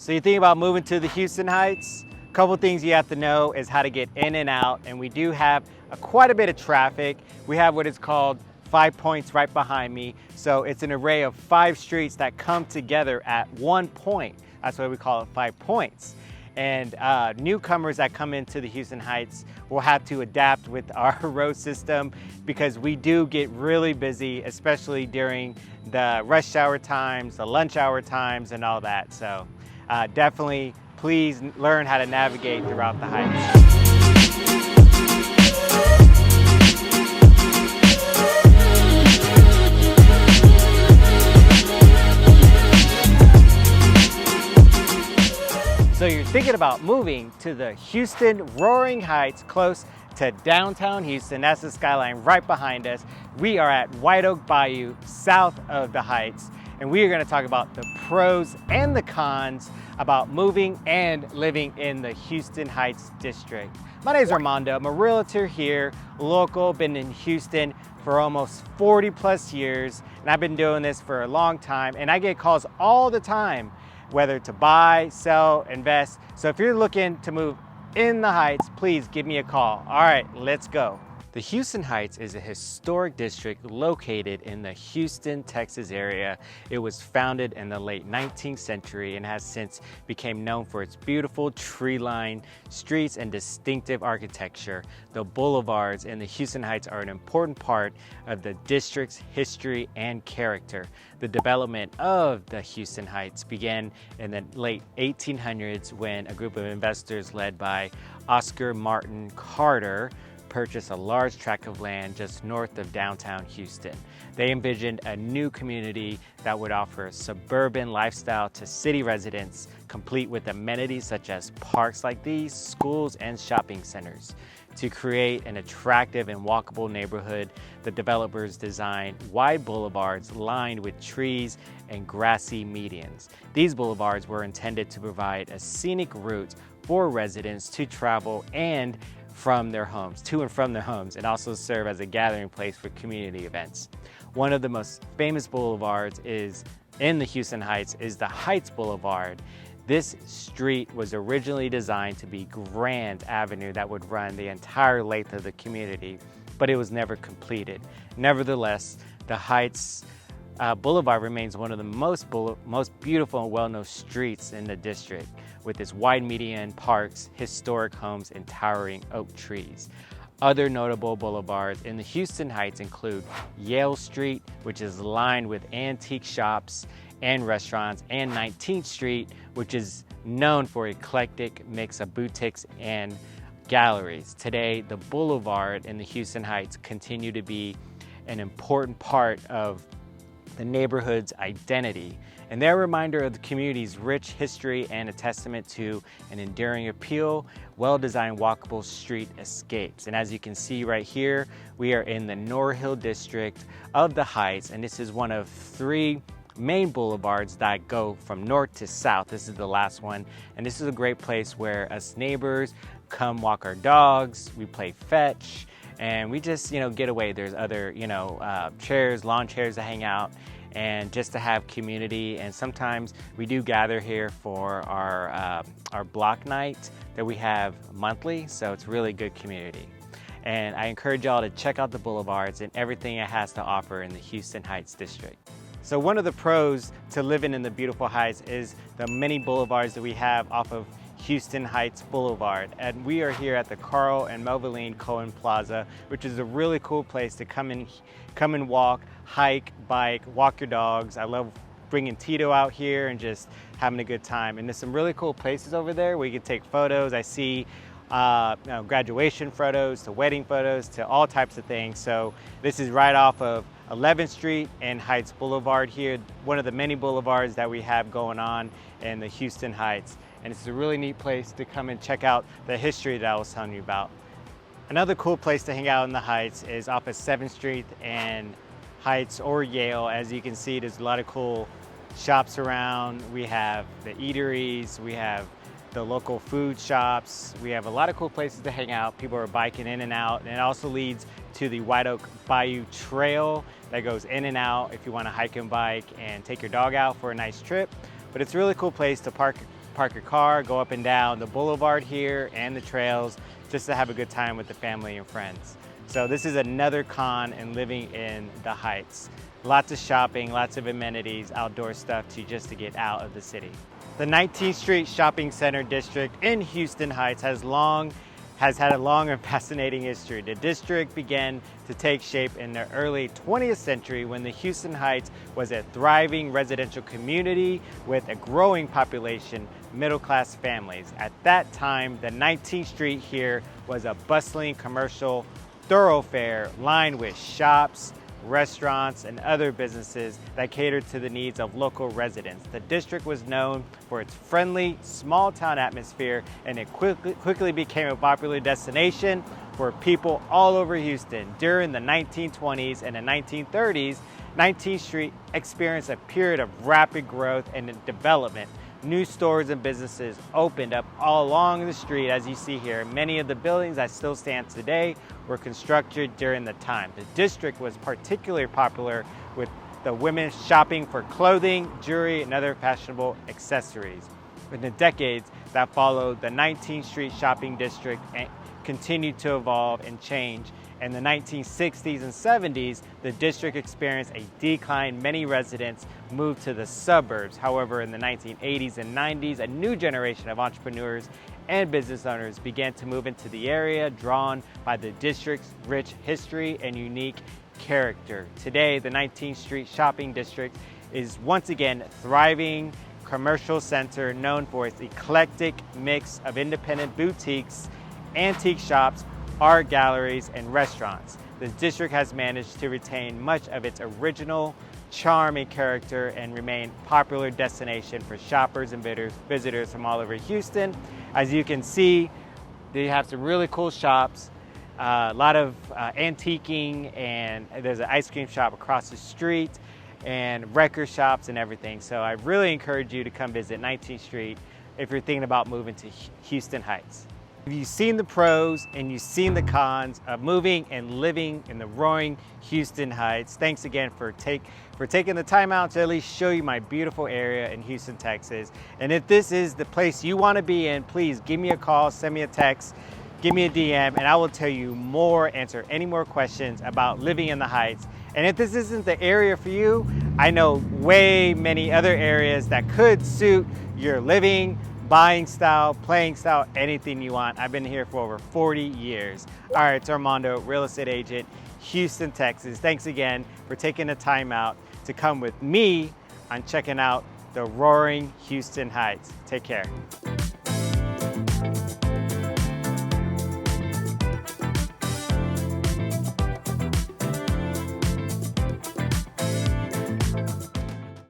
So you think about moving to the Houston Heights, a couple things you have to know is how to get in and out, and we do have quite a bit of traffic. We have what is called 5 points right behind me. So it's an array of 5 streets that come together at one point. That's why we call it 5 points. And newcomers that come into the Houston Heights will have to adapt with our road system because we do get really busy, especially during the rush hour times, the lunch hour times, and all that. So definitely, please learn how to navigate throughout the Heights. So you're thinking about moving to the Houston Roaring Heights, close to downtown Houston. That's the skyline right behind us. We are at White Oak Bayou, south of the Heights, and we are going to talk about the pros and the cons about moving and living in the Houston Heights district. My name is Armando. I'm a realtor here, local, been in Houston for almost 40 plus years, and I've been doing this for a long time, and I get calls all the time whether to buy, sell, invest. So if you're looking to move in the Heights, please give me a call. All right, let's go. The Houston Heights is a historic district located in the Houston, Texas area. It was founded in the late 19th century and has since become known for its beautiful tree-lined streets and distinctive architecture. The boulevards in the Houston Heights are an important part of the district's history and character. The development of the Houston Heights began in the late 1800s when a group of investors led by Oscar Martin Carter purchased a large tract of land just north of downtown Houston. They envisioned a new community that would offer a suburban lifestyle to city residents, complete with amenities such as parks like these, schools, and shopping centers. To create an attractive and walkable neighborhood, the developers designed wide boulevards lined with trees and grassy medians. These boulevards were intended to provide a scenic route for residents to travel and from their homes, to and from their homes, and also serve as a gathering place for community events. One of the most famous boulevards in the Houston Heights is the Heights Boulevard. This street was originally designed to be Grand Avenue that would run the entire length of the community, but it was never completed. Nevertheless, the Heights Boulevard remains one of the most beautiful and well-known streets in the district, with its wide median, parks, historic homes, and towering oak trees. Other notable boulevards in the Houston Heights include Yale Street, which is lined with antique shops and restaurants, and 19th Street, which is known for eclectic mix of boutiques and galleries. Today, the boulevard in the Houston Heights continue to be an important part of the neighborhood's identity, and they're a reminder of the community's rich history and a testament to an enduring appeal. Well-designed walkable street escapes. And as you can see right here, we are in the North Hill district of the Heights, and this is one of 3 main boulevards that go from north to south. This is the last one, and this is a great place where us neighbors come walk our dogs, we play fetch, and we just, get away. There's other, chairs, lawn chairs to hang out, and just to have community. And sometimes we do gather here for our block night that we have monthly, so it's really good community. And I encourage y'all to check out the boulevards and everything it has to offer in the Houston Heights district. So one of the pros to living in the beautiful Heights is the many boulevards that we have off of Houston Heights Boulevard. And we are here at the Carl and Melvalene Cohen Plaza, which is a really cool place to come and walk, hike, bike, walk your dogs. I love bringing Tito out here and just having a good time. And there's some really cool places over there where you can take photos. I see graduation photos to wedding photos to all types of things. So this is right off of 11th Street and Heights Boulevard here, one of the many boulevards that we have going on in the Houston Heights. And it's a really neat place to come and check out the history that I was telling you about. Another cool place to hang out in the Heights is off of 7th Street and Heights or Yale. As you can see, there's a lot of cool shops around. We have the eateries, we have the local food shops. We have a lot of cool places to hang out. People are biking in and out, and it also leads to the White Oak Bayou Trail that goes in and out if you want to hike and bike and take your dog out for a nice trip. But it's a really cool place to park park your car, go up and down the boulevard here and the trails just to have a good time with the family and friends. So this is another con in living in the Heights. Lots of shopping, lots of amenities, outdoor stuff to get out of the city. The 19th Street Shopping Center district in Houston Heights has had a long and fascinating history. The district began to take shape in the early 20th century when the Houston Heights was a thriving residential community with a growing population, middle-class families. At that time, the 19th Street here was a bustling commercial thoroughfare lined with shops, restaurants, and other businesses that catered to the needs of local residents. The district was known for its friendly, small-town atmosphere, and it quickly became a popular destination for people all over Houston. During the 1920s and the 1930s, 19th Street experienced a period of rapid growth and development. New stores and businesses opened up all along the street, as you see here. Many of the buildings that still stand today were constructed during the time. The district was particularly popular with the women shopping for clothing, jewelry, and other fashionable accessories. In the decades that followed, the 19th Street shopping district continued to evolve and change. In the 1960s and 70s, the district experienced a decline. Many residents moved to the suburbs. However, in the 1980s and 90s, a new generation of entrepreneurs and business owners began to move into the area, drawn by the district's rich history and unique character. Today, the 19th Street shopping district is once again thriving commercial center known for its eclectic mix of independent boutiques, antique shops, art galleries, and restaurants. The district has managed to retain much of its original charm and character and remain a popular destination for shoppers and visitors from all over Houston. As you can see, they have some really cool shops, a lot of antiquing, and there's an ice cream shop across the street and record shops and everything. So I really encourage you to come visit 19th Street if you're thinking about moving to Houston Heights. If you've seen the pros and you've seen the cons of moving and living in the roaring Houston Heights, thanks again for taking the time out to at least show you my beautiful area in Houston, Texas. And if this is the place you want to be in, please give me a call, send me a text, give me a DM, and I will tell you more, answer any more questions about living in the Heights. And if this isn't the area for you, I know way many other areas that could suit your living, buying style, playing style, anything you want. I've been here for over 40 years. All right, it's Armando, real estate agent, Houston, Texas. Thanks again for taking the time out to come with me on checking out the roaring Houston Heights. Take care.